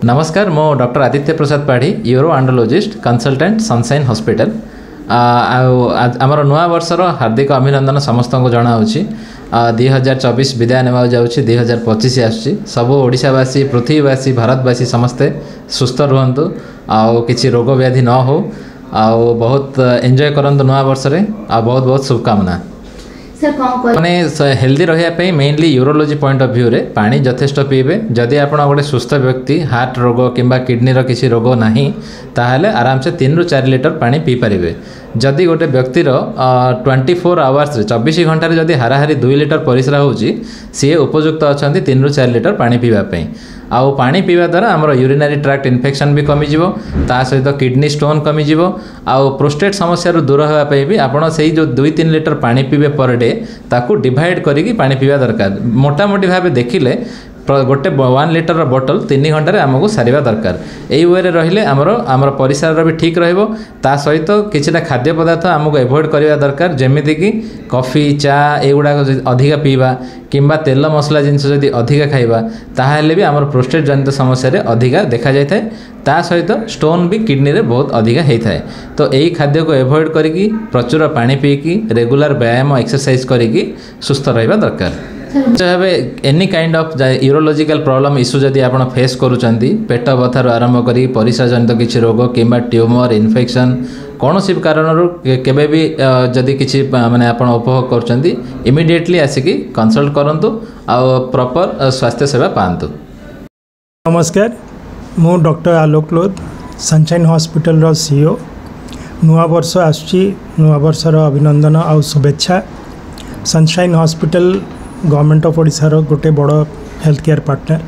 नमस्कार मो doctor Aditya Prasad Padhi uro endologist consultant Sunshine Hospital आमर नुआ वर्षर हार्दिक अभिनंदन समस्त को जनावि 2024 विदाय नेवा जाऊँगी 2025 आसूँ सब ओडिशावासी पृथ्वीवासी भारतवासी समस्ते सुस्थ रुहतु आउ किसी रोग व्याधि न हो आउ बहुत एंजॉय करंतु नुआ वर्ष रे आ बहुत बहुत शुभकामना मैंने हेल्दी रही mainly urology point of view रे पानी यथेष्ट पीबे जदि आप गोटे सुस्थ व्यक्ति हार्ट रोग किंबा किडनीर किसी रोग नहीं ताहले आराम से 3 ରୁ 4 लिटर पानी पी पारे जदि गोटे व्यक्तिर 24 आवर्स 24 घंटे जदि हाराहारी 2 लिटर परिश्रा होची सी उपयुक्त अच्छा 3 ରୁ 4 लिटर पानी पीवाई आउ पानी पीवा द्वारा आमर यूरिनरी ट्रैक्ट इन्फेक्शन भी कमिजिवो ता सहित किडनी स्टोन कमिजिवो आउ प्रोस्टेट समस्या दूर होगापी भी आपड़ से जो 2-3 लिटर पानी पीबे पर डे ताकू डिवाइड करिकी पानी पीवा दरकार मोटामोटी भाव देखिले गोटे 1 लिटर बोतल 3 घंटे आमको सारिबा दरकार यही वे रहिले आमर परिसर भी ठीक रहिबो ता सहित किछिटा खाद्य पदार्थ आमको एवॉइड करबा दरकार जेमिति कि कॉफी चा एगुडा अधिका पीवा किंबा तेल मसला जिनस जदि अधिका खाइबा ताहाले भी आमर प्रोस्टेट जनित समस्या रे अधिका देखा जाय थाए ता सहित स्टोन भी किडनी रे बहुत अधिका होई थाए तो यही खाद्य को एवॉइड करिकी प्रचुर पानी पीकी रेगुलर व्यायाम एक्सरसाइज करिकी सुस्थ रहिबा दरकार any kind of urological problem issue जदि आप फेस करूँगी पेट बथार आरंभ करी परिस्रा जनित किसी रोग किंबा ट्यूमर इन्फेक्शन कौन सी कारण केबे भी जदि किसी माने आप उपभोग करुँच इमिडिएटली आसिकी कंसल्ट करंतु आउ प्रॉपर स्वास्थ्य सेवा पांतु। नमस्कार मु doctor Alok Lodh Sunshine Hospital रो सीईओ नुआ वर्ष आसुची नुआ वर्षर अभिनंदन आउ शुभेच्छा। Sunshine Hospital government of Odisha रो गोटे बड़ हेल्थ केयर पार्टनर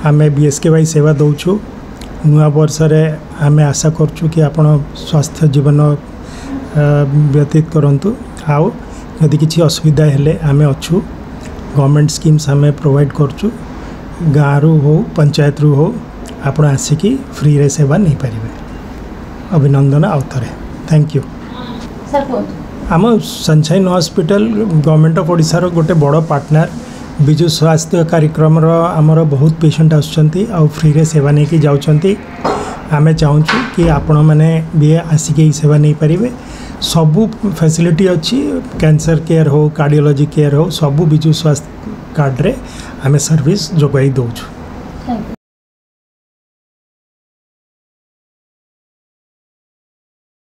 आमे BSKY सेवा दौचु नुआ वर्ष रे आमे आशा करचु कि आपण स्वास्थ्य जीवन व्यतीत करंतु आउ यदि किसी असुविधा हेले आमे अच्छु गवर्नमेंट स्कीम्स आमे प्रोवाइड करचु गाँव रु हो पंचायत रु हो आपण आसिकी फ्री रे सेवा नहीं पारिबे। अभिनंदन आउ थरे थैंक यू सर। आम Sunshine Hospital government of Odisha रो गोटे बड़ पार्टनर विजु स्वास्थ्य कार्यक्रम आमर बहुत पेशेंट आसुचंती आ फ्री रे सेवा नहीं जाउचंती आमे चाहूँ कि आपण मैंने भी आसिके सेवा नहीं पारिबे सबू फैसिलिटी अच्छी कैंसर केयर हो कार्डियोलॉजी केयर हो सबू विजु स्वास्थ्य कार्ड रे आमे सर्विस जोगाई दौचु।